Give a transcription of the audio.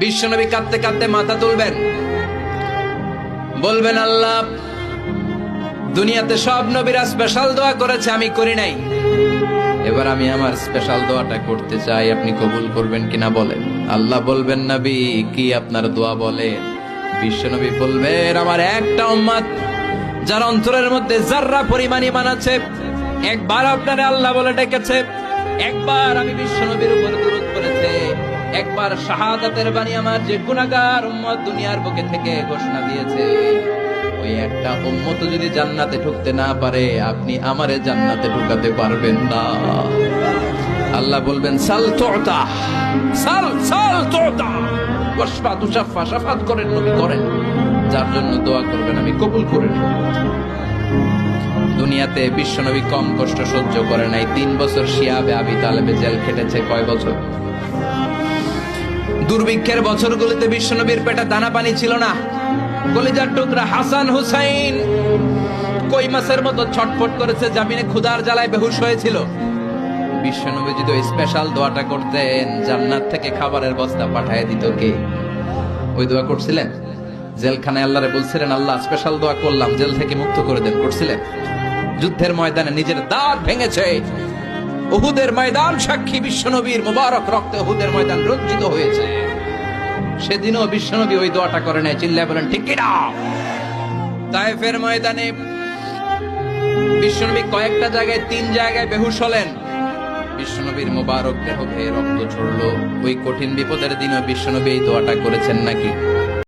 বিশ্বনবী কাঁদতে কাঁদতে মাথা তুলবেন, বলবেন আল্লাহ, দুনিয়াতে সব নবীরা স্পেশাল দোয়া করেছে, আমি করি নাই, এবার আমি আমার স্পেশাল দোয়াটা করতে চাই, আপনি কবুল করবেন কিনা বলেন। আল্লাহ বলবেন, নবী কি আপনার দোয়া বলেন? বিশ্বনবী বলবেন, আমার একটা উম্মত যার অন্তরের মধ্যে যাররা পরিমাণ ঈমান আছে, একবার আপনারে আল্লাহ বলে ডেকেছে, একবার আমি বিশ্বনবীর উপর দুরূদ পড়েছে, একবার শাহাদাতের বাণী আমার যে গুনাহগার উম্মত দুনিয়ার বুকে থেকে ঘোষণা দিয়েছে, ওই একটা উম্মত যদি জান্নাতে ঢুকতে না পারে, আপনি আমারে জান্নাতে ঢুকাতে পারবেন না। আল্লাহ বলবেন, সাল তুতা, সাল সাল তুতা, ওয়াশফা তুশাফা, শাফাত করেন নবী করেন, যার জন্য দোয়া করবেন আমি কবুল করে নেব। দুনিয়াতে বিশ্বনবী কম কষ্ট সহ্য করে নাই। 3 বছর শিয়াবে আবি তালেবে জেল খেটেছে। কয় বছর? দুর্ভিক্ষের বছরগুলোতে বিশ্বনবীর পেটে দানা পানি ছিল না। কলিজার টুকরা হাসান হুসাইন কই মাছের মতো ছটফট করেছে, জামিনে ক্ষুধার জ্বালায় বেহুশ হয়েছিল। বিশ্বনবী যদি ওই স্পেশাল দোয়াটা করতেন, জান্নাত থেকে খাবারের বস্তা পাঠিয়ে দিত কে? ওই দোয়া করছিলেন? জেলখানায় আল্লাহরে বলছিলেন, আল্লাহ স্পেশাল দোয়া করলাম, জেল থেকে মুক্ত করে দেন, করছিলেন? যুদ্ধের ময়দানে নিজের দাঁত ভেঙেছে, উহুদের ময়দান সাক্ষী, বিশ্বনবীর মুবারক রক্তে উহুদের ময়দান রঞ্জিত হয়েছে। সেদিনও বিশ্বনবী ওই দোয়াটা করে নাই। চিল্লায় বলেন ঠিক কিনা? তায়েফের ময়দানে বিশ্বনবী কয়েকটা জায়গায়, 3 জায়গায় বেহুশ হলেন। বিশ্বনবীর মুবারক দেহ বেয়ে রক্ত ঝরলো। ওই কঠিন বিপদের দিনও বিশ্বনবী এই দোয়াটা করেছেন নাকি?